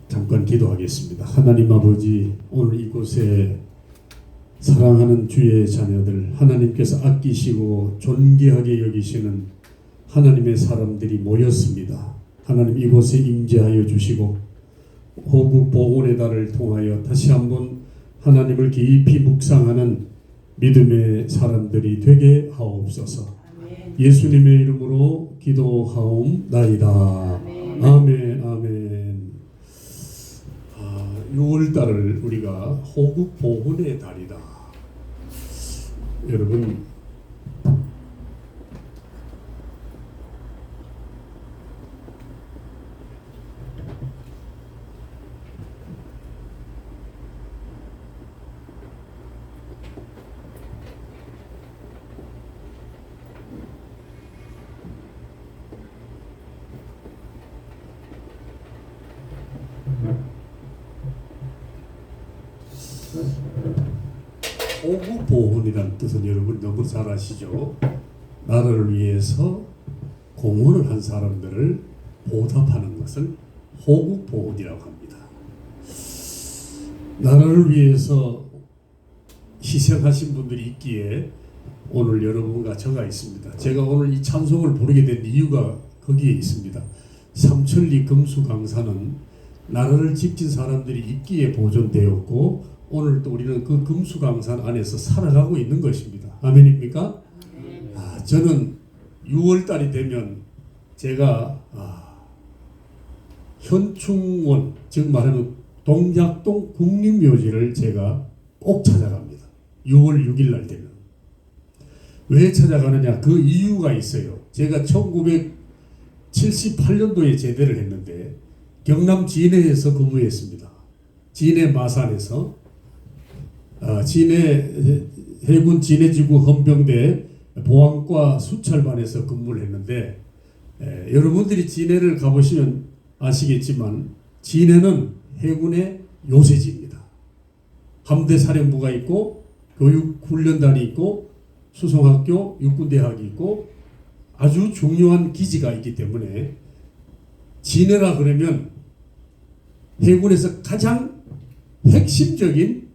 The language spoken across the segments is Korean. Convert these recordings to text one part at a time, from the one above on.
잠깐 기도하겠습니다. 하나님 아버지, 오늘 이곳에 사랑하는 주의 자녀들, 하나님께서 아끼시고 존귀하게 여기시는 하나님의 사람들이 모였습니다. 하나님 이곳에 임재하여 주시고 호국 보훈의 달을 통하여 다시 한번 하나님을 깊이 묵상하는 믿음의 사람들이 되게 하옵소서. 예수님의 이름으로 기도하옵나이다. 아멘. 아멘. 6월달을 우리가 호국 보훈의 달이다. 여러분, 호국 보훈이라는 뜻은 여러분 너무 잘 아시죠? 나라를 위해서 공헌을 한 사람들을 보답하는 것을 호국 보훈이라고 합니다. 나라를 위해서 희생하신 분들이 있기에 오늘 여러분과 저가 있습니다. 제가 오늘 이 찬송을 부르게 된 이유가 거기에 있습니다. 삼천리 금수강산은 나라를 지킨 사람들이 있기에 보존되었고 오늘 또 우리는 그 금수강산 안에서 살아가고 있는 것입니다. 아멘입니까? 저는 6월달이 되면 제가 현충원, 즉 말하면 동작동 국립묘지를 제가 꼭 찾아갑니다. 6월 6일 날 되면. 왜 찾아가느냐? 그 이유가 있어요. 제가 1978년도에 제대를 했는데 경남 진해에서 근무했습니다. 진해 마산에서 진해 해군 진해지구 헌병대 보안과 수찰반에서 근무를 했는데 여러분들이 진해를 가보시면 아시겠지만 진해는 해군의 요새지입니다. 함대 사령부가 있고 교육훈련단이 있고 수송학교 육군대학이 있고 아주 중요한 기지가 있기 때문에 진해라 그러면 해군에서 가장 핵심적인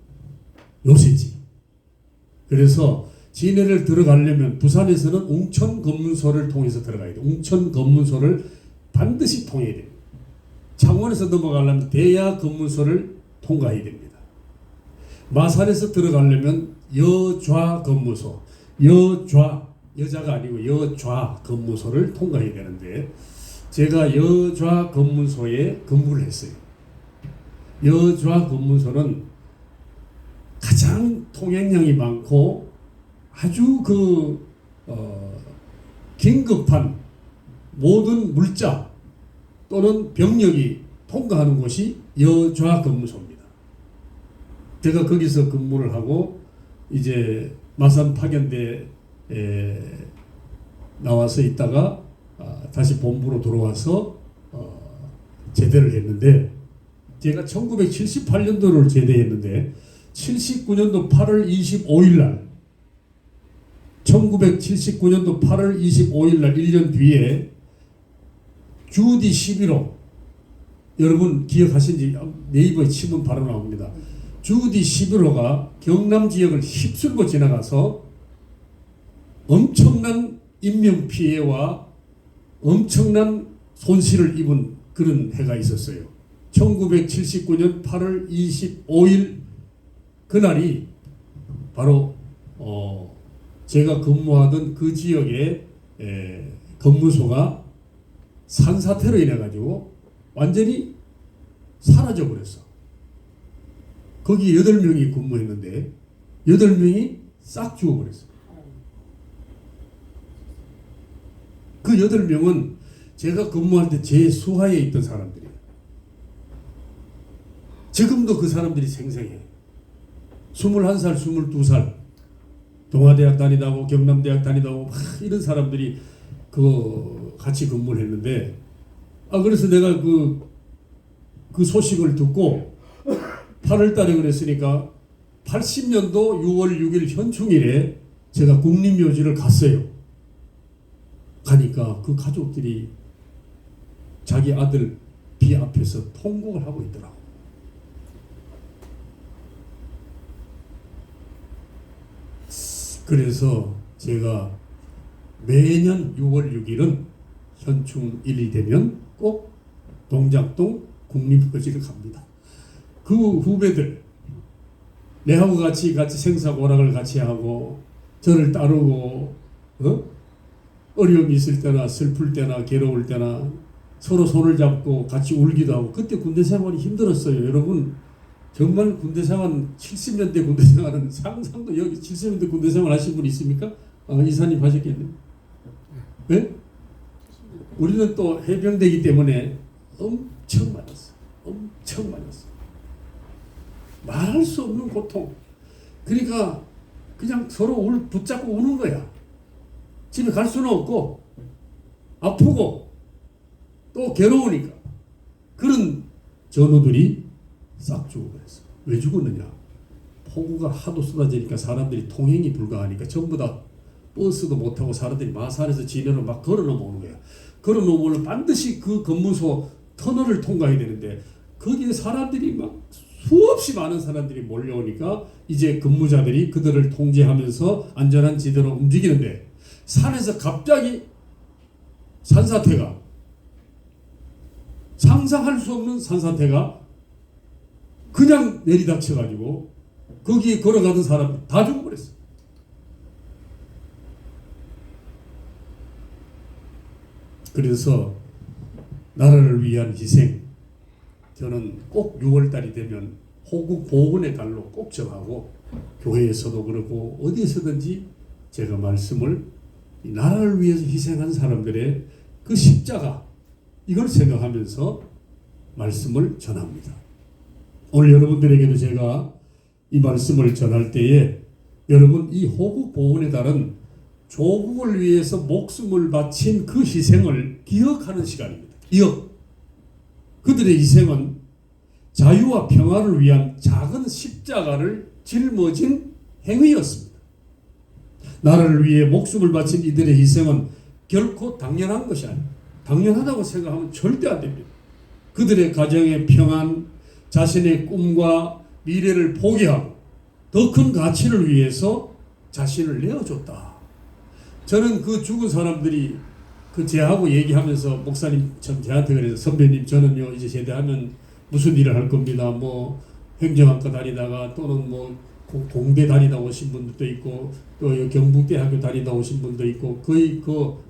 요새지. 그래서 진해를 들어가려면 부산에서는 웅천 검문소를 통해서 들어가야 돼. 웅천 검문소를 반드시 통해야 됩니다. 창원에서 넘어가려면 대야 검문소를 통과해야 됩니다. 마산에서 들어가려면 여좌 검무소, 여자가 아니고 여좌 검무소를 통과해야 되는데 제가 여좌 검문소에 근무를 했어요. 여좌 검문소는 가장 통행량이 많고 아주 긴급한 모든 물자 또는 병력이 통과하는 곳이 여좌 검무소입니다. 제가 거기서 근무를 하고 이제 마산 파견대에 나와서 있다가 다시 본부로 들어와서 제대를 했는데 제가 1978년도를 제대했는데 79년도 8월 25일 날 1979년도 8월 25일 날 1년 뒤에 주디 11호 여러분 기억하신지 네이버에 치면 바로 나옵니다. 주디 11호가 경남 지역을 휩쓸고 지나가서 엄청난 인명피해와 엄청난 손실을 입은 그런 해가 있었어요. 1979년 8월 25일 그날이 바로 제가 근무하던 그 지역의 검무소가 산사태로 인해 가지고 완전히 사라져 버렸어. 거기 8명이 근무했는데 8명이 싹 죽어버렸어. 그 8명은 제가 근무할 때 제 수하에 있던 사람들이에요. 지금도 그 사람들이 생생해요. 21살, 22살 동아대학 다니다고 경남대학 다니다고 막 이런 사람들이 같이 근무를 했는데 그래서 내가 그 소식을 듣고 8월 달에 그랬으니까 80년도 6월 6일 현충일에 제가 국립묘지를 갔어요. 가니까 그 가족들이 자기 아들 비 앞에서 통곡을 하고 있더라고. 그래서 제가 매년 6월 6일은 현충일이 되면 꼭 동작동 국립거지를 갑니다. 그 후배들 내하고 같이 생사고락을 같이 하고 저를 따르고 어려움이 있을 때나 슬플 때나 괴로울 때나 서로 손을 잡고 같이 울기도 하고. 그때 군대 생활이 힘들었어요. 여러분 정말 군대 생활 70년대 군대 생활은 상상도. 여기 70년대 군대 생활 하신 분 있습니까? 이사님 하셨겠네요. 네? 우리는 또 해병대이기 때문에 엄청 많았어요. 엄청 많았어요. 말할 수 없는 고통. 그러니까 그냥 서로 붙잡고 우는 거야. 집에 갈 수는 없고 아프고 또 괴로우니까. 그런 전우들이 싹 죽어버렸어. 왜 죽었느냐? 폭우가 하도 쏟아지니까 사람들이 통행이 불가하니까 전부 다 버스도 못 타고 사람들이 마산에서 진해로 막 걸어 넘어오는 거야. 걸어 넘어오면 반드시 그 검문소 터널을 통과해야 되는데 거기에 사람들이 막 수없이 많은 사람들이 몰려오니까 이제 근무자들이 그들을 통제하면서 안전한 지대로 움직이는데 산에서 갑자기 산사태가, 상상할 수 없는 산사태가 그냥 내리닥쳐가지고 거기에 걸어가던 사람 다 죽어버렸어. 그래서 나라를 위한 희생, 저는 꼭 6월달이 되면 호국 보훈의 달로 꼭 정하고 교회에서도 그렇고 어디에서든지 제가 말씀을 이 나라를 위해서 희생한 사람들의 그 십자가, 이걸 생각하면서 말씀을 전합니다. 오늘 여러분들에게도 제가 이 말씀을 전할 때에 여러분 이 호국 보훈의 달은 조국을 위해서 목숨을 바친 그 희생을 기억하는 시간입니다. 기억. 그들의 희생은 자유와 평화를 위한 작은 십자가를 짊어진 행위였습니다. 나라를 위해 목숨을 바친 이들의 희생은 결코 당연한 것이 아닙니다. 당연하다고 생각하면 절대 안 됩니다. 그들의 가정의 평안, 자신의 꿈과 미래를 포기하고 더 큰 가치를 위해서 자신을 내어줬다. 저는 그 죽은 사람들이 그 제하고 얘기하면서 목사님 참 제한테 그래서 선배님 저는요 이제 제대하면 무슨 일을 할 겁니다. 뭐 행정학과 다니다가 또는 뭐 공대 다니다 오신 분들도 있고 또 경북대학교 다니다 오신 분도 있고 거의 그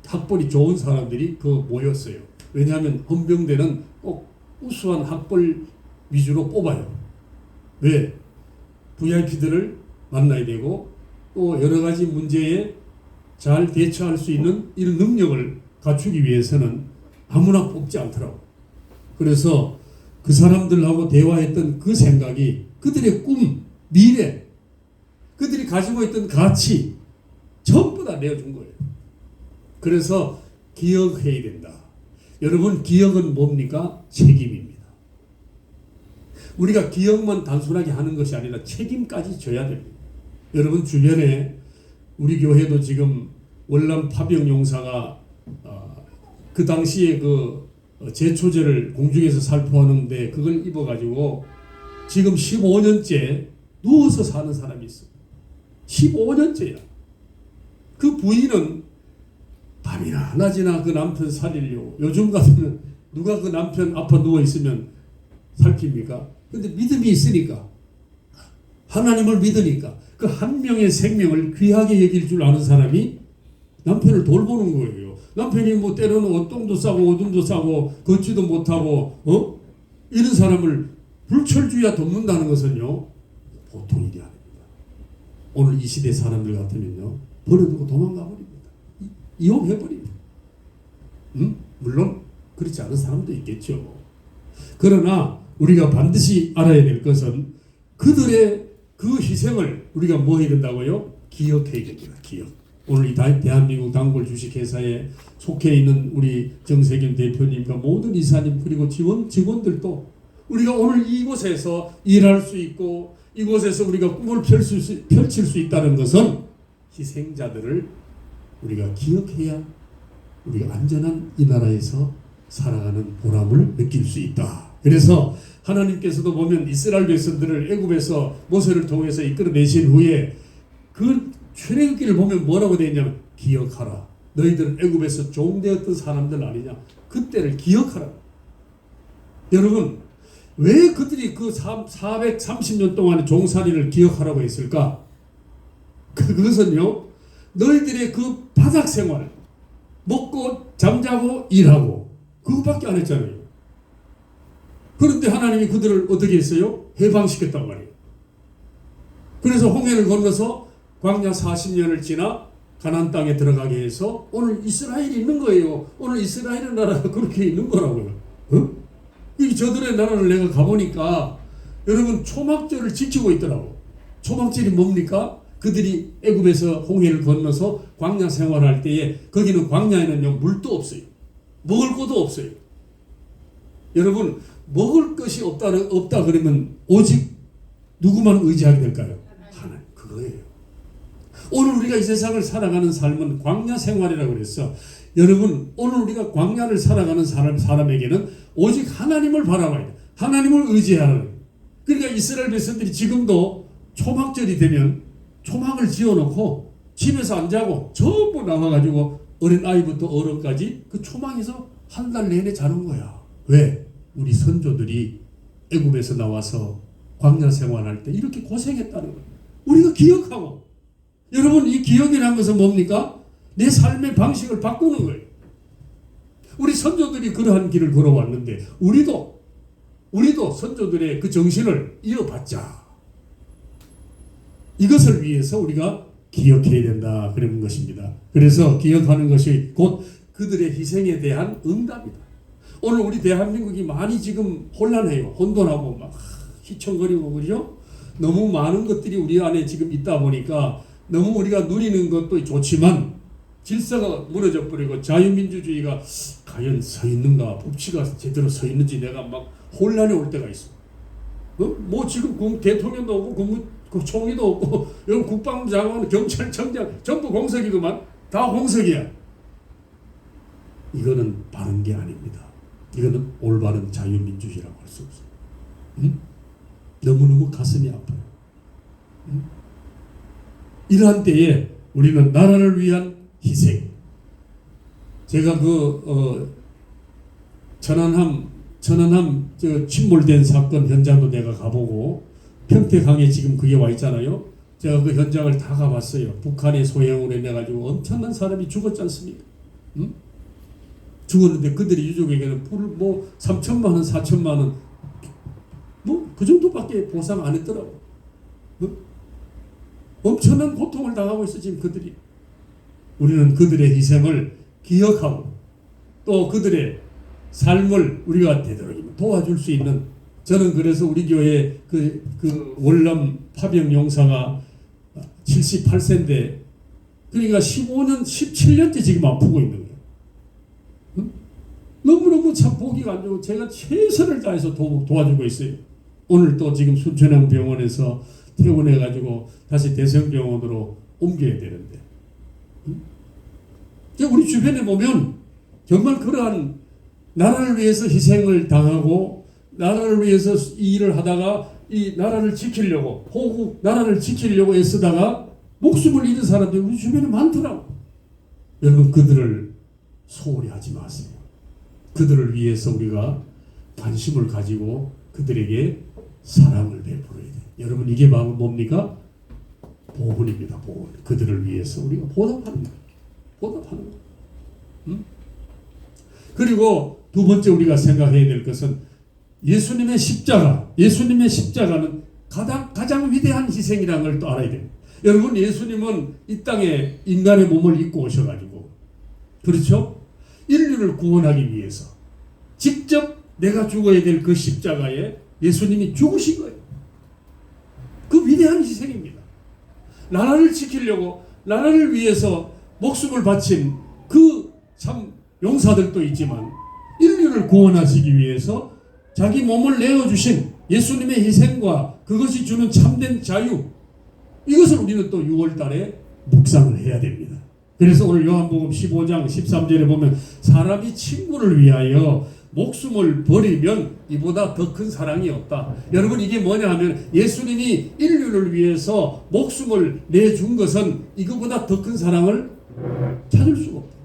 학벌이 좋은 사람들이 그 모였어요. 왜냐하면 헌병대는 꼭 우수한 학벌 위주로 뽑아요. 왜? VIP들을 만나야 되고 또 여러 가지 문제에 잘 대처할 수 있는 이런 능력을 갖추기 위해서는 아무나 뽑지 않더라고. 그래서 그 사람들하고 대화했던 그 생각이 그들의 꿈, 미래, 그들이 가지고 있던 가치 전부 다 내어준 거예요. 그래서 기억해야 된다. 여러분 기억은 뭡니까? 책임입니다. 우리가 기억만 단순하게 하는 것이 아니라 책임까지 져야 됩니다. 여러분 주변에 우리 교회도 지금 월남 파병 용사가 그 당시에 그 제초제를 공중에서 살포하는데 그걸 입어가지고 지금 15년째 누워서 사는 사람이 있어. 15년째야. 그 부인은 밤이나 낮이나 그 남편 살리려고. 요즘 같으면 누가 그 남편 아파 누워 있으면 살핍니까? 근데 믿음이 있으니까, 하나님을 믿으니까 그 한 명의 생명을 귀하게 여길 줄 아는 사람이 남편을 돌보는 거예요. 남편이 뭐 때로는 옷똥도 싸고 오줌도 싸고 걷지도 못하고 이런 사람을 불철주야 돕는다는 것은요 보통 일이 아닙니다. 오늘 이 시대 사람들 같으면요 버려두고 도망가 버립니다. 이혼해 버립니다. 물론 그렇지 않은 사람도 있겠죠. 그러나 우리가 반드시 알아야 될 것은 그들의 그 희생을 우리가 뭐 해야 된다고요? 기억해야 됩니다. 기억. 오늘 이 대한민국 단골 주식회사에 속해 있는 우리 정세균 대표님과 모든 이사님 그리고 직원들도 우리가 오늘 이곳에서 일할 수 있고 이곳에서 우리가 꿈을 펼칠 수 있다는 것은 희생자들을 우리가 기억해야 우리가 안전한 이 나라에서 살아가는 보람을 느낄 수 있다. 그래서 하나님께서도 보면 이스라엘 백성들을 애굽에서 모세를 통해서 이끌어내신 후에 그 출애굽기를 보면 뭐라고 되어 있냐면 기억하라. 너희들은 애굽에서 종되었던 사람들 아니냐. 그때를 기억하라. 여러분 왜 그들이 그 430년 동안의 종살이를 기억하라고 했을까? 그것은요 너희들의 그 바닥 생활 먹고 잠자고 일하고 그것밖에 안 했잖아요. 그런데 하나님이 그들을 어떻게 했어요? 해방시켰단 말이에요. 그래서 홍해를 건너서 광야 40년을 지나 가나안 땅에 들어가게 해서 오늘 이스라엘이 있는 거예요. 오늘 이스라엘의 나라가 그렇게 있는 거라고요. 어? 이 저들의 나라를 내가 가보니까 여러분 초막절을 지키고 있더라고. 초막절이 뭡니까? 그들이 애굽에서 홍해를 건너서 광야 생활할 때에 거기는 광야에는요 물도 없어요. 먹을 것도 없어요. 여러분 먹을 것이 없다 그러면 오직 누구만 의지하게 될까요? 하나님. 그거예요. 오늘 우리가 이 세상을 살아가는 삶은 광야 생활이라고 그랬어. 여러분 오늘 우리가 광야를 살아가는 사람에게는 오직 하나님을 바라봐야 돼. 하나님을 의지하는. 그러니까 이스라엘 백성들이 지금도 초막절이 되면 초막을 지어놓고 집에서 안 자고 전부 나와가지고 어린 아이부터 어른까지 그 초막에서 한 달 내내 자는 거야. 왜? 우리 선조들이 애굽에서 나와서 광야 생활할 때 이렇게 고생했다는 거예요. 우리가 기억하고. 여러분 이 기억이라는 것은 뭡니까? 내 삶의 방식을 바꾸는 거예요. 우리 선조들이 그러한 길을 걸어왔는데 우리도 선조들의 그 정신을 이어받자. 이것을 위해서 우리가 기억해야 된다 그런 것입니다. 그래서 기억하는 것이 곧 그들의 희생에 대한 응답이다. 오늘 우리 대한민국이 많이 지금 혼란해요. 혼돈하고 막 휘청거리고 그죠? 너무 많은 것들이 우리 안에 지금 있다 보니까 너무 우리가 누리는 것도 좋지만 질서가 무너져 버리고 자유민주주의가 과연 서 있는가, 법치가 제대로 서 있는지 내가 막 혼란이 올 때가 있어. 뭐 지금 대통령도 없고 총리도 없고 여기 국방장관, 경찰청장 전부 공석이구만. 다 공석이야. 이거는 바른 게 아닙니다. 이거는 올바른 자유민주주의라고 할 수 없어요. 응? 너무너무 가슴이 아파요. 응? 이러한 때에 우리는 나라를 위한 희생. 제가 천안함 침몰된 사건 현장도 내가 가보고 평택항에 지금 그게 와 있잖아요. 제가 그 현장을 다 가봤어요. 북한의 소행으로 인해가지고 엄청난 사람이 죽었지 않습니까? 응? 죽었는데 그들이 유족에게는 3천만 원, 4천만 원 그 정도밖에 보상 안 했더라고. 응? 엄청난 고통을 당하고 있어 지금 그들이. 우리는 그들의 희생을 기억하고 또 그들의 삶을 우리가 되도록이면 도와줄 수 있는. 저는 그래서 우리 교회 그 월남 파병 용사가 78세인데 그러니까 15년, 17년째 지금 아프고 있는 거예요. 응? 너무너무 참 보기가 안 좋고 제가 최선을 다해서 도와주고 있어요. 오늘 또 지금 순천향병원에서 퇴원해가지고 다시 대성병원으로 옮겨야 되는데. 응? 우리 주변에 보면 정말 그러한 나라를 위해서 희생을 당하고 나라를 위해서 이 일을 하다가 이 나라를 지키려고 호국 나라를 지키려고 애쓰다가 목숨을 잃은 사람들이 우리 주변에 많더라고. 여러분 그들을 소홀히 하지 마세요. 그들을 위해서 우리가 관심을 가지고 그들에게 사랑을 베풀어야 돼요. 여러분 이게 바로 뭡니까? 보훈입니다. 보훈. 그들을 위해서 우리가 보답하는 거예요. 보답하는 거예요. 응? 그리고 두 번째 우리가 생각해야 될 것은 예수님의 십자가는 가장 위대한 희생이라는 걸 또 알아야 돼요. 여러분 예수님은 이 땅에 인간의 몸을 입고 오셔가지고 그렇죠? 인류를 구원하기 위해서 직접 내가 죽어야 될 그 십자가에 예수님이 죽으신 거예요. 그 위대한 희생입니다. 나라를 지키려고 나라를 위해서 목숨을 바친 그 참 용사들도 있지만 인류를 구원하시기 위해서 자기 몸을 내어주신 예수님의 희생과 그것이 주는 참된 자유, 이것을 우리는 또 6월 달에 묵상을 해야 됩니다. 그래서 오늘 요한복음 15장 13절에 보면 사람이 친구를 위하여 목숨을 버리면 이보다 더 큰 사랑이 없다. 여러분 이게 뭐냐 하면 예수님이 인류를 위해서 목숨을 내준 것은 이거보다 더 큰 사랑을 찾을 수가 없다.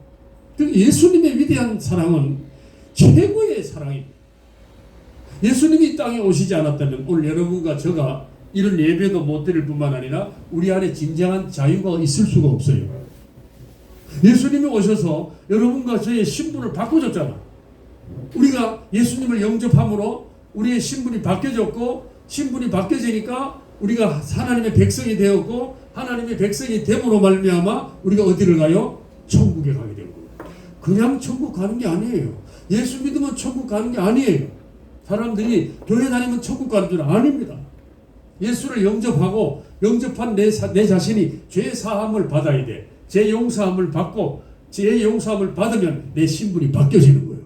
예수님의 위대한 사랑은 최고의 사랑입니다. 예수님이 이 땅에 오시지 않았다면 오늘 여러분과 저가 이런 예배도 못 드릴 뿐만 아니라 우리 안에 진정한 자유가 있을 수가 없어요. 예수님이 오셔서 여러분과 저의 신분을 바꿔줬잖아. 우리가 예수님을 영접함으로 우리의 신분이 바뀌어졌고, 신분이 바뀌어지니까 우리가 하나님의 백성이 되었고, 하나님의 백성이 됨으로 말미암아 우리가 어디를 가요? 천국에 가게 되는 거예요. 그냥 천국 가는 게 아니에요. 예수 믿으면 천국 가는 게 아니에요. 사람들이 교회 다니면 천국 가는 줄 아닙니다. 예수를 영접하고 영접한 내 자신이 죄 사함을 받아야 돼. 제 용서함을 받고 제 용서함을 받으면 내 신분이 바뀌어지는 거예요.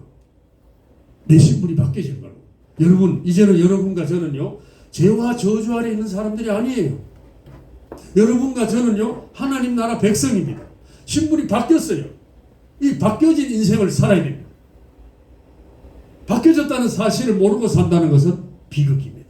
내 신분이 바뀌어지는 거예요. 여러분 이제는 여러분과 저는요 죄와 저주 아래 있는 사람들이 아니에요. 여러분과 저는요 하나님 나라 백성입니다. 신분이 바뀌었어요. 이 바뀌어진 인생을 살아야 됩니다. 바뀌어졌다는 사실을 모르고 산다는 것은 비극입니다.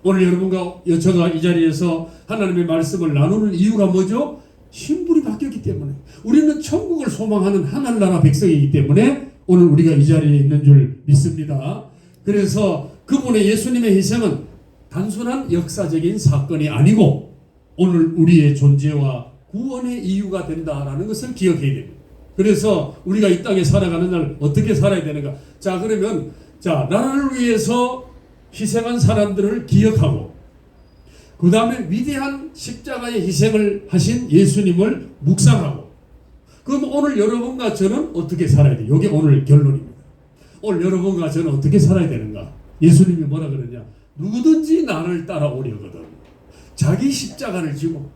오늘 여러분과 저가 이 자리에서 하나님의 말씀을 나누는 이유가 뭐죠? 신분이 바뀌었기 때문에. 우리는 천국을 소망하는 하늘나라 백성이기 때문에 오늘 우리가 이 자리에 있는 줄 믿습니다. 그래서 그분의 예수님의 희생은 단순한 역사적인 사건이 아니고 오늘 우리의 존재와 구원의 이유가 된다라는 것을 기억해야 됩니다. 그래서 우리가 이 땅에 살아가는 날 어떻게 살아야 되는가? 자, 그러면 나라를 위해서 희생한 사람들을 기억하고 그 다음에 위대한 십자가의 희생을 하신 예수님을 묵상하고 그럼 오늘 여러분과 저는 어떻게 살아야 돼요? 이게 오늘 결론입니다. 오늘 여러분과 저는 어떻게 살아야 되는가? 예수님이 뭐라 그러냐? 누구든지 나를 따라오려거든 자기 십자가를 지고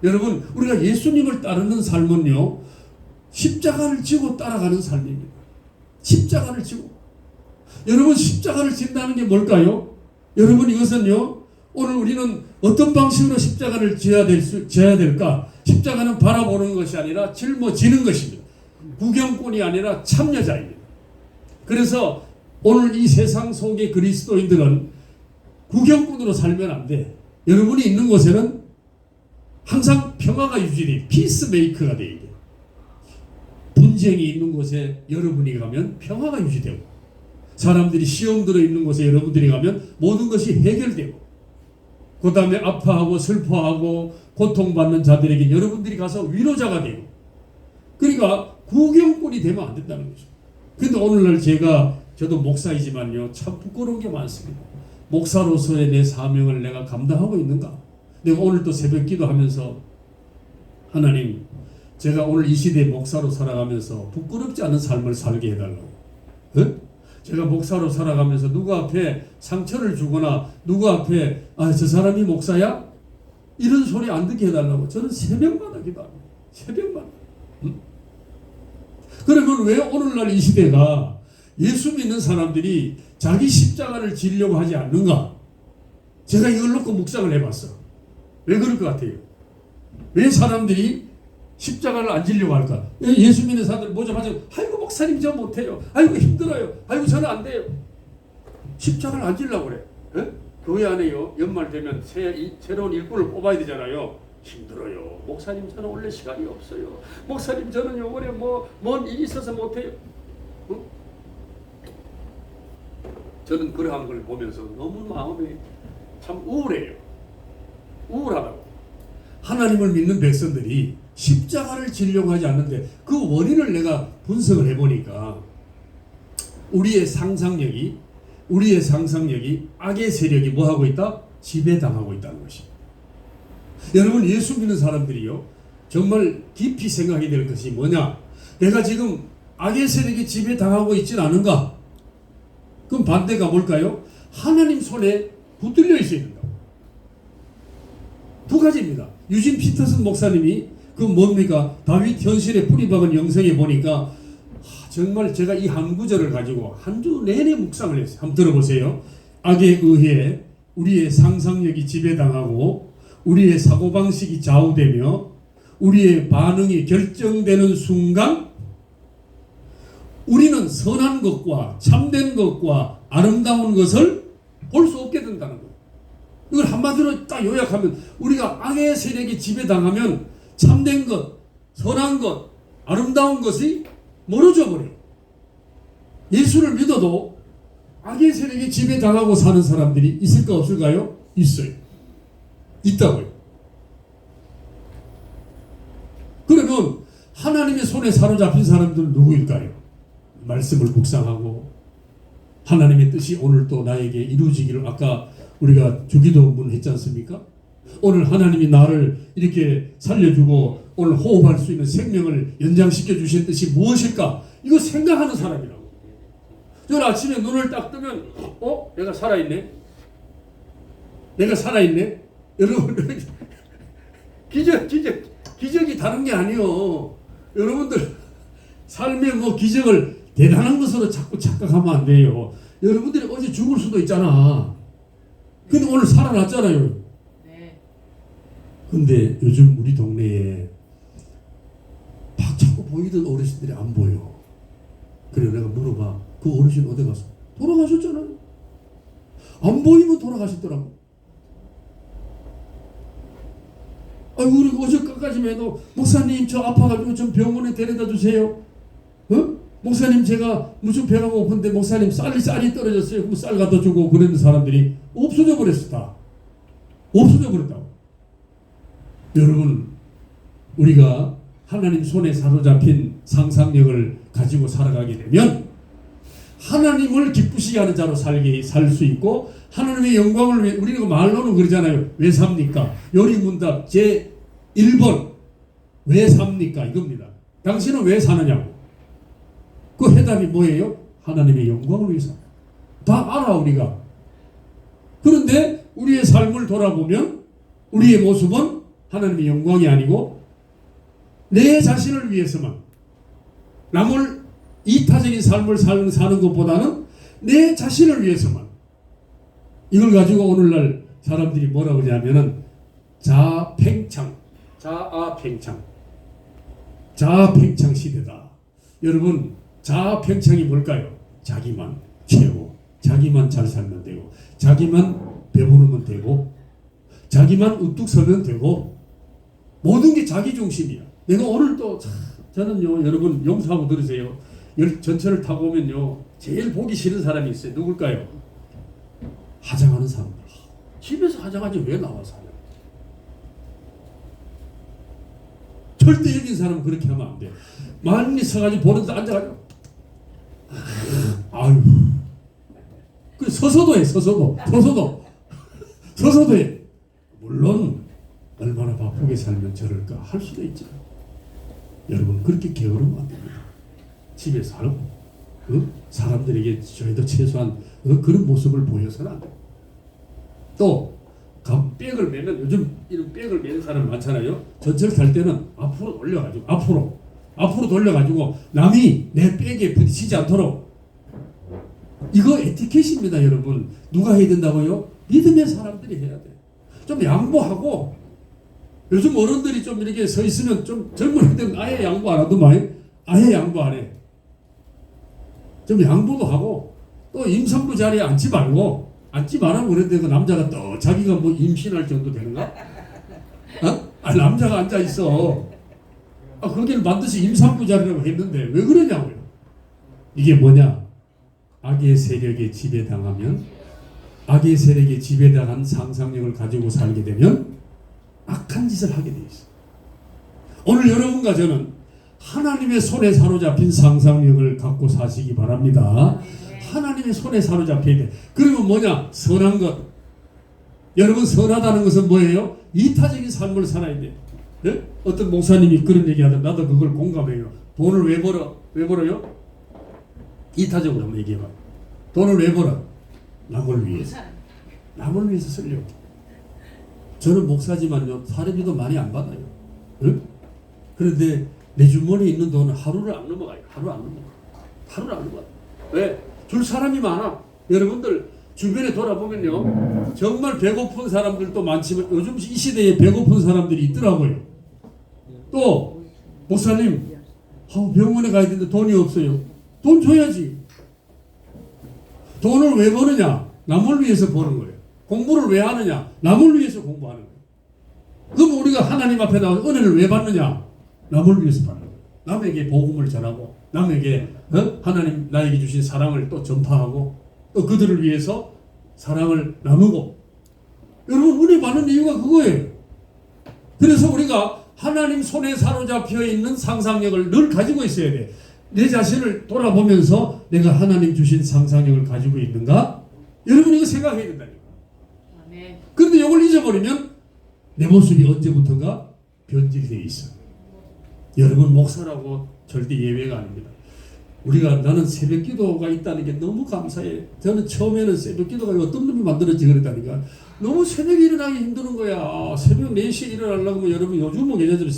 여러분 우리가 예수님을 따르는 삶은요 십자가를 지고 따라가는 삶입니다. 십자가를 지고 여러분 십자가를 진다는 게 뭘까요? 여러분 이것은요 오늘 우리는 어떤 방식으로 십자가를 지어야 될까? 십자가는 바라보는 것이 아니라 짊어지는 것입니다. 구경꾼이 아니라 참여자입니다. 그래서 오늘 이 세상 속의 그리스도인들은 구경꾼으로 살면 안 돼. 여러분이 있는 곳에는 항상 평화가 유지돼 피스메이커가 돼야 돼. 분쟁이 있는 곳에 여러분이 가면 평화가 유지되고 사람들이 시험 들어 있는 곳에 여러분들이 가면 모든 것이 해결되고 그 다음에 아파하고 슬퍼하고 고통받는 자들에게 여러분들이 가서 위로자가 되고 그러니까 구경꾼이 되면 안 된다는 거죠. 근데 오늘날 저도 목사이지만요 참 부끄러운 게 많습니다. 목사로서의 내 사명을 내가 감당하고 있는가? 내가 오늘 또 새벽 기도하면서 하나님 제가 오늘 이 시대의 목사로 살아가면서 부끄럽지 않은 삶을 살게 해달라고. 네? 제가 목사로 살아가면서 누구 앞에 상처를 주거나 누구 앞에 저 사람이 목사야? 이런 소리 안 듣게 해달라고 저는 새벽마다 기도합니다. 새벽마다. 그러면 왜 오늘날 이 시대가 예수 믿는 사람들이 자기 십자가를 지려고 하지 않는가? 제가 이걸 놓고 묵상을 해봤어. 왜 그럴 것 같아요? 왜 사람들이 십자가를 안 지려고 할까? 예수 믿는 사람들 보자마자 아이고 목사님 저 못해요. 아이고 힘들어요. 아이고 저는 안 돼요. 십자가를 안 지려고 그래. 에? 교회 안에요. 연말 되면 새로운 일꾼을 뽑아야 되잖아요. 힘들어요. 목사님 저는 원래 시간이 없어요. 목사님 저는요 올해 뭔 일이 있어서 못해요. 응? 저는 그러한 걸 보면서 너무 마음이 참 우울해요. 우울하다고. 하나님을 믿는 백성들이 십자가를 지려고 하지 않는데 그 원인을 내가 분석을 해보니까 우리의 상상력이 악의 세력이 뭐하고 있다? 지배당하고 있다는 것입니다. 여러분 예수 믿는 사람들이요 정말 깊이 생각해야 될 것이 뭐냐? 내가 지금 악의 세력이 지배당하고 있지는 않은가? 그럼 반대가 뭘까요? 하나님 손에 붙들려 있어야 된다. 두 가지입니다. 유진 피터슨 목사님이 그 뭡니까? 다윗 현실에 뿌리박은 영성에 보니까 정말 제가 이 한 구절을 가지고 한 주 내내 묵상을 했어요. 한번 들어보세요. 악에 의해 우리의 상상력이 지배당하고 우리의 사고방식이 좌우되며 우리의 반응이 결정되는 순간 우리는 선한 것과 참된 것과 아름다운 것을 볼 수 없게 된다는 거예요. 이걸 한마디로 딱 요약하면 우리가 악의 세력에 지배당하면 참된 것, 선한 것, 아름다운 것이 멀어져 버려요. 예수를 믿어도 악의 세력에 지배당하고 사는 사람들이 있을까 없을까요? 있어요. 있다고요. 그러면 하나님의 손에 사로잡힌 사람들은 누구일까요? 말씀을 묵상하고 하나님의 뜻이 오늘 또 나에게 이루어지기를, 아까 우리가 주기도문 했지 않습니까? 오늘 하나님이 나를 이렇게 살려주고 오늘 호흡할 수 있는 생명을 연장시켜 주신 뜻이 무엇일까? 이거 생각하는 사람이라고. 저 아침에 눈을 딱 뜨면 내가 살아있네? 내가 살아있네? 여러분 기적이 다른 게 아니요. 여러분들 삶의 기적을 대단한 것으로 자꾸 착각하면 안 돼요. 여러분들이 어제 죽을 수도 있잖아. 근데 오늘 살아났잖아요. 네. 근데 요즘 우리 동네에 막 자꾸 보이던 어르신들이 안 보여. 그래 내가 물어봐. 그 어르신 어디 갔어? 돌아가셨잖아요. 안 보이면 돌아가셨더라고. 아이고 우리 어제까지만 해도 목사님 저 아파가지고 좀 병원에 데려다 주세요. 목사님 제가 무슨 배가 고픈데 목사님 쌀이 떨어졌어요. 그럼 쌀 갖다 주고 그러는 사람들이 없어져 버렸어. 다 없어져 버렸다고. 여러분 우리가 하나님 손에 사로잡힌 상상력을 가지고 살아가게 되면 하나님을 기쁘시게 하는 자로 살 수 있고 하나님의 영광을 위해, 우리가 말로는 그러잖아요. 왜 삽니까? 요리문답 제 1번 왜 삽니까? 이겁니다. 당신은 왜 사느냐고. 그 해답이 뭐예요? 하나님의 영광을 위해서. 다 알아 우리가. 그런데 우리의 삶을 돌아보면 우리의 모습은 하나님의 영광이 아니고 내 자신을 위해서만, 남을 이타적인 삶을 사는 것보다는 내 자신을 위해서만. 이걸 가지고 오늘날 사람들이 뭐라고 하냐면은 자아팽창 시대다. 여러분 자아팽창이 뭘까요? 자기만 최고, 자기만 잘 살면 되고, 자기만 배부르면 되고, 자기만 우뚝 서면 되고, 모든 게 자기 중심이야. 내가 오늘 또 저는요 여러분 용서하고 들으세요. 전철을 타고 오면요 제일 보기 싫은 사람이 있어요. 누굴까요? 화장하는 사람들. 집에서 화장하지 왜 나와서 하냐. 절대적인 사람은 그렇게 하면 안 돼. 많이 서가지고 보는 데 앉아가지고 아유 그 서서도 해. 서서도 해. 물론 얼마나 바쁘게 살면 저럴까 할 수도 있죠. 여러분 그렇게 게으르면 안 됩니다. 집에서 하고 사람들에게 저희도 최소한 그런 모습을 보여서는 안 돼요. 또 백을 매면 요즘 이런 백을 매는 사람 많잖아요. 전철 탈 때는 앞으로 돌려가지고 앞으로 돌려가지고 남이 내 백에 부딪히지 않도록. 이거 에티켓입니다. 여러분 누가 해야 된다고요? 믿음의 사람들이 해야 돼. 좀 양보하고. 요즘 어른들이 좀 이렇게 서 있으면 좀 젊은 애들은 아예 양보 안 하더만. 아예 양보 안 해. 좀 양보도 하고 또 임산부 자리에 앉지 말고. 앉지 말라고 그랬는데 그 남자가 또 자기가 뭐 임신할 정도 되는가? 남자가 앉아 있어. 거기를 반드시 임산부 자리라고 했는데 왜 그러냐고요. 이게 뭐냐? 악의 세력에 지배당하면, 악의 세력에 지배당한 상상력을 가지고 살게 되면 악한 짓을 하게 돼 있어. 오늘 여러분과 저는 하나님의 손에 사로잡힌 상상력을 갖고 사시기 바랍니다. 하나님의 손에 사로잡혀야 돼. 그리고 뭐냐? 선한 것. 여러분 선하다는 것은 뭐예요? 이타적인 삶을 살아야 돼. 네? 어떤 목사님이 그런 얘기하던 나도 그걸 공감해요. 돈을 왜 벌어? 왜 벌어요? 이타적으로 한번 얘기해봐. 돈을 왜 벌어? 남을 위해서. 남을 위해서 쓰려고. 저는 목사지만요 사례비도 많이 안 받아요. 네? 그런데 내 주머니에 있는 돈은 하루를 안 넘어가요. 하루를 안 넘어가. 왜? 줄 사람이 많아. 여러분들 주변에 돌아보면요 정말 배고픈 사람들도 많지만 요즘 이 시대에 배고픈 사람들이 있더라고요. 또 목사님 병원에 가야 되는데 돈이 없어요. 돈 줘야지. 돈을 왜 버느냐? 남을 위해서 버는 거예요. 공부를 왜 하느냐? 남을 위해서 공부하는 거예요. 그럼 우리가 하나님 앞에 나와서 은혜를 왜 받느냐? 남을 위해서 받는 거예요. 남에게 복음을 전하고 남에게 하나님 나에게 주신 사랑을 또 전파하고 또 그들을 위해서 사랑을 나누고. 여러분 은혜 받는 이유가 그거예요. 그래서 우리가 하나님 손에 사로잡혀 있는 상상력을 늘 가지고 있어야 돼. 내 자신을 돌아보면서 내가 하나님 주신 상상력을 가지고 있는가? 여러분 이거 생각해야 된다니까. 그런데 이걸 잊어버리면 내 모습이 언제부턴가 변질되어 있어. 여러분 목사라고 절대 예외가 아닙니다. 나는 새벽 기도가 있다는 게 너무 감사해. 저는 처음에는 새벽 기도가 어떤 놈이 만들었지 그랬다니까. 너무 새벽에 일어나기 힘드는 거야. 새벽 4시에 일어나려고 하면 여러분 요즘은 예전에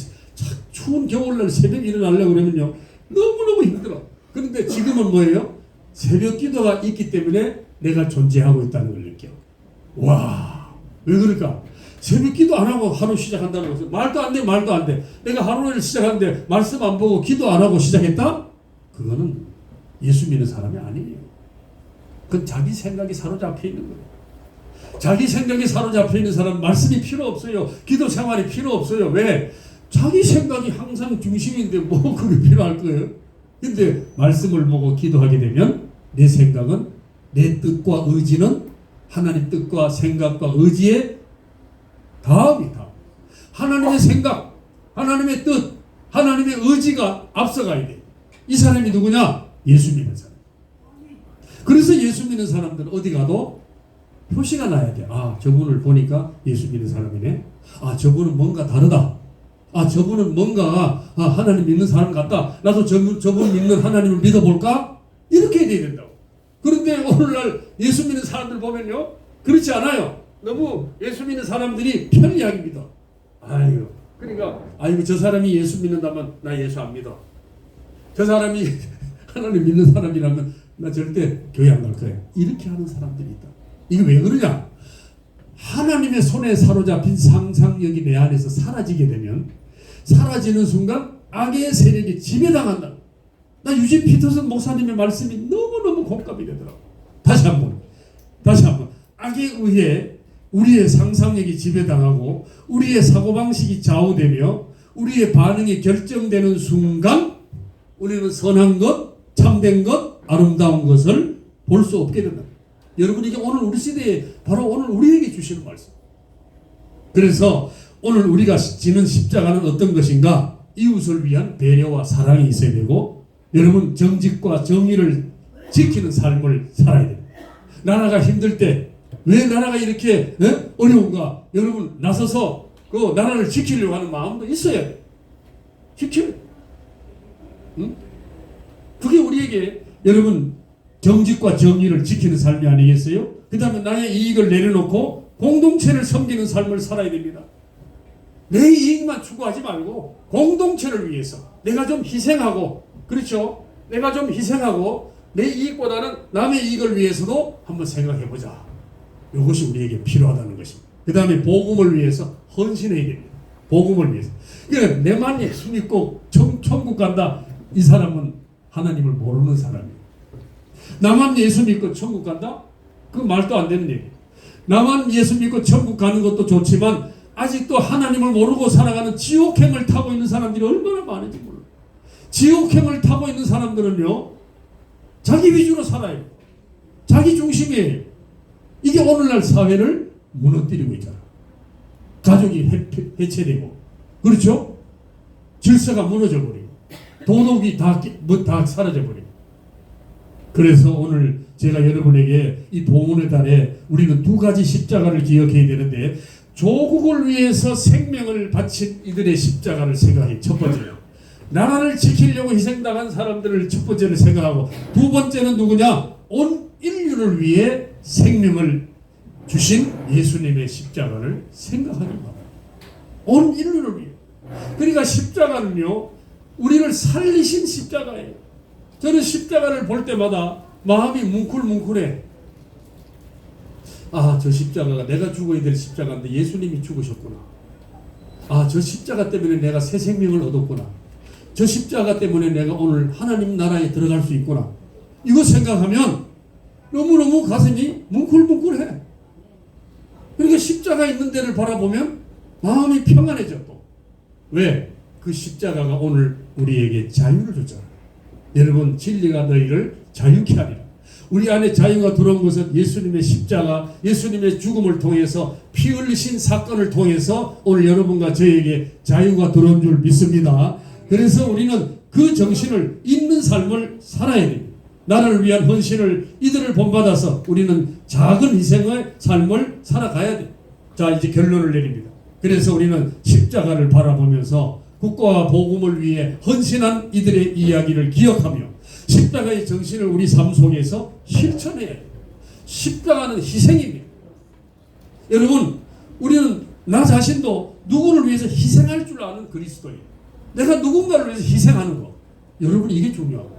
추운 겨울날 새벽에 일어나려고 그러면요. 너무너무 힘들어. 그런데 지금은 뭐예요? 새벽 기도가 있기 때문에 내가 존재하고 있다는 걸 느껴. 와, 왜 그럴까? 새벽 기도 안 하고 하루 시작한다는 것은 말도 안 돼, 말도 안 돼. 내가 하루를 시작하는데 말씀 안 보고 기도 안 하고 시작했다? 그거는 예수 믿는 사람이 아니에요. 그건 자기 생각이 사로잡혀 있는 거예요. 자기 생각이 사로잡혀 있는 사람은 말씀이 필요 없어요. 기도 생활이 필요 없어요. 왜? 자기 생각이 항상 중심인데 뭐 그게 필요할 거예요. 근데 말씀을 보고 기도하게 되면 내 생각은 내 뜻과 의지는 하나님 뜻과 생각과 의지의 다음이다. 하나님의 생각, 하나님의 뜻, 하나님의 의지가 앞서가야 돼. 이 사람이 누구냐? 예수 믿는 사람. 그래서 예수 믿는 사람들은 어디 가도 표시가 나야 돼. 아, 저분을 보니까 예수 믿는 사람이네. 아, 저분은 뭔가 다르다. 아, 저분은 뭔가 하나님 믿는 사람 같다. 나도 저분 믿는 하나님을 믿어볼까? 이렇게 해야 된다고. 그런데 오늘날 예수 믿는 사람들 보면요, 그렇지 않아요. 너무 예수 믿는 사람들이 편리하게 믿어. 그러니까 저 사람이 예수 믿는다면 나 예수 안 믿어. 저 사람이 하나님 믿는 사람이라면 나 절대 교회 안 갈 거야. 이렇게 하는 사람들이 있다. 이게 왜 그러냐? 하나님의 손에 사로잡힌 상상력이 내 안에서 사라지게 되면 사라지는 순간 악의 세력이 지배당한다. 나 유진 피터슨 목사님의 말씀이 너무너무 공감이 되더라고. 다시 한번 악에 의해 우리의 상상력이 지배당하고 우리의 사고방식이 좌우되며 우리의 반응이 결정되는 순간 우리는 선한 것, 참된 것, 아름다운 것을 볼 수 없게 된다. 여러분 이게 오늘 우리 시대에 바로 오늘 우리에게 주시는 말씀. 그래서 오늘 우리가 지는 십자가는 어떤 것인가? 이웃을 위한 배려와 사랑이 있어야 되고 여러분 정직과 정의를 지키는 삶을 살아야 됩니다. 나라가 힘들 때 왜 나라가 이렇게 어려운가? 여러분 나서서 그 나라를 지키려고 하는 마음도 있어야 돼. 그게 우리에게 여러분 정직과 정의를 지키는 삶이 아니겠어요? 그 다음에 나의 이익을 내려놓고 공동체를 섬기는 삶을 살아야 됩니다. 내 이익만 추구하지 말고 공동체를 위해서 내가 좀 희생하고, 그렇죠? 내가 좀 희생하고 내 이익보다는 남의 이익을 위해서도 한번 생각해보자. 이것이 우리에게 필요하다는 것입니다. 그 다음에 복음을 위해서 헌신해야 됩니다. 복음을 위해서. 그러니까 내만 예수 믿고 천국 간다. 이 사람은 하나님을 모르는 사람이에요. 나만 예수 믿고 천국 간다? 그 말도 안 되는 얘기예요. 나만 예수 믿고 천국 가는 것도 좋지만 아직도 하나님을 모르고 살아가는 지옥행을 타고 있는 사람들이 얼마나 많은지 몰라요. 지옥행을 타고 있는 사람들은요, 자기 위주로 살아요. 자기 중심이에요. 이게 오늘날 사회를 무너뜨리고 있잖아. 가족이 해체되고, 그렇죠? 질서가 무너져버리고, 도덕이 다 사라져버리고. 그래서 오늘 제가 여러분에게 이 봉헌의 달에 우리는 두 가지 십자가를 기억해야 되는데, 조국을 위해서 생명을 바친 이들의 십자가를 생각해. 첫 번째요. 나라를 지키려고 희생당한 사람들을 첫 번째로 생각하고, 두 번째는 누구냐? 온 인류를 위해 생명을 주신 예수님의 십자가를 생각하는 거예요. 온 인류를 위해. 그러니까 십자가는요, 우리를 살리신 십자가예요. 저는 십자가를 볼 때마다 마음이 뭉클뭉클해. 아, 저 십자가가 내가 죽어야 될 십자가인데 예수님이 죽으셨구나. 아, 저 십자가 때문에 내가 새 생명을 얻었구나. 저 십자가 때문에 내가 오늘 하나님 나라에 들어갈 수 있구나. 이거 생각하면 너무너무 가슴이 뭉클뭉클해. 그러니까 십자가 있는 데를 바라보면 마음이 평안해져 또. 왜? 그 십자가가 오늘 우리에게 자유를 줬잖아요. 여러분, 진리가 너희를 자유케 하리라. 우리 안에 자유가 들어온 것은 예수님의 십자가, 예수님의 죽음을 통해서 피 흘리신 사건을 통해서 오늘 여러분과 저에게 자유가 들어온 줄 믿습니다. 그래서 우리는 그 정신을 있는 삶을 살아야 됩니다. 나를 위한 헌신을 이들을 본받아서 우리는 작은 희생의 삶을 살아가야 돼요. 자, 이제 결론을 내립니다. 그래서 우리는 십자가를 바라보면서 국가와 복음을 위해 헌신한 이들의 이야기를 기억하며 십자가의 정신을 우리 삶 속에서 실천해야 돼요. 십자가는 희생입니다. 여러분, 우리는 나 자신도 누구를 위해서 희생할 줄 아는 그리스도예요. 내가 누군가를 위해서 희생하는 거. 여러분, 이게 중요하고.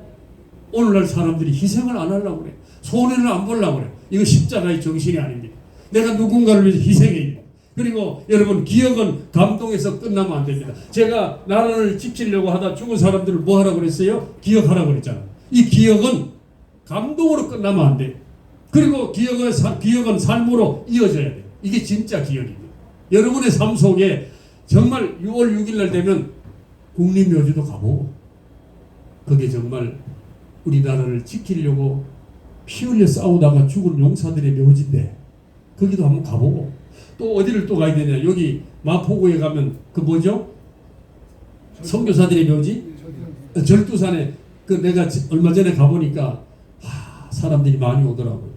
오늘날 사람들이 희생을 안 하려고 그래. 손해를 안 보려고 그래. 이거 십자가의 정신이 아닙니다. 내가 누군가를 위해서 희생해야 돼요. 그리고 여러분, 기억은 감동에서 끝나면 안 됩니다. 제가 나라를 지키려고 하다 죽은 사람들을 뭐 하라고 그랬어요? 기억하라고 그랬잖아요. 이 기억은 감동으로 끝나면 안 돼요. 그리고 기억은 삶으로 이어져야 돼요. 이게 진짜 기억입니다. 여러분의 삶 속에 정말 6월 6일 날 되면 국립묘지도 가보고, 그게 정말 우리나라를 지키려고 피 흘려 싸우다가 죽은 용사들의 묘지인데 거기도 한번 가보고, 또 어디를 또 가야 되냐. 여기 마포구에 가면 그 뭐죠? 선교사들의 묘지? 절두산에 그 내가 얼마 전에 가보니까 사람들이 많이 오더라고요.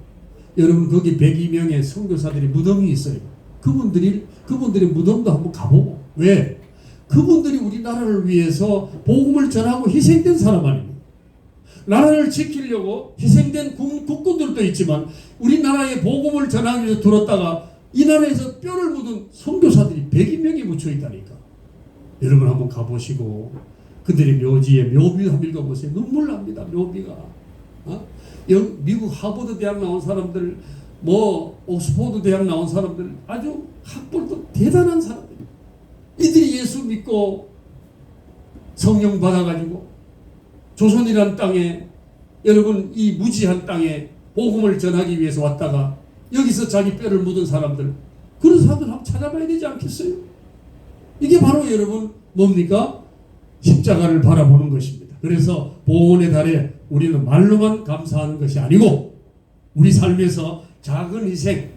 여러분, 거기 102명의 선교사들의 무덤이 있어요. 그분들의 무덤도 한번 가보고. 왜? 그분들이 우리나라를 위해서 복음을 전하고 희생된 사람 아닙니까? 나라를 지키려고 희생된 국군들도 있지만 우리나라에 복음을 전하기 위해서 들었다가 이 나라에서 뼈를 묻은 선교사들이 102명이 묻혀 있다니까. 여러분, 한번 가보시고 그들의 묘지에 묘비 한번 읽어보세요. 눈물 납니다. 묘비가. 미국 하버드 대학 나온 사람들, 옥스퍼드 대학 나온 사람들, 아주 학벌도 대단한 사람들. 이들이 예수 믿고 성령 받아가지고 조선이란 땅에, 여러분, 이 무지한 땅에 복음을 전하기 위해서 왔다가 여기서 자기 뼈를 묻은 사람들, 그런 사람들 한번 찾아봐야 되지 않겠어요? 이게 바로 여러분 뭡니까? 십자가를 바라보는 것입니다. 그래서 보훈의 달에 우리는 말로만 감사하는 것이 아니고 우리 삶에서 작은 희생,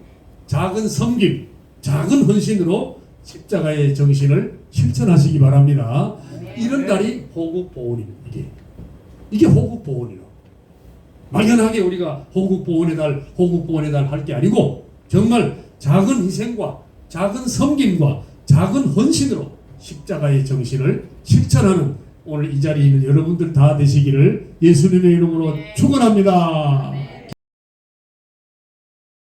작은 섬김, 작은 헌신으로 십자가의 정신을 실천하시기 바랍니다. 이런 달이 호국보훈입니다. 이게 호국보훈이라. 막연하게 우리가 호국보훈의 달 할 게 아니고 정말 작은 희생과 작은 섬김과 작은 헌신으로 십자가의 정신을 실천하는 오늘 이 자리에 있는 여러분들 다 되시기를 예수님의 이름으로 축원합니다.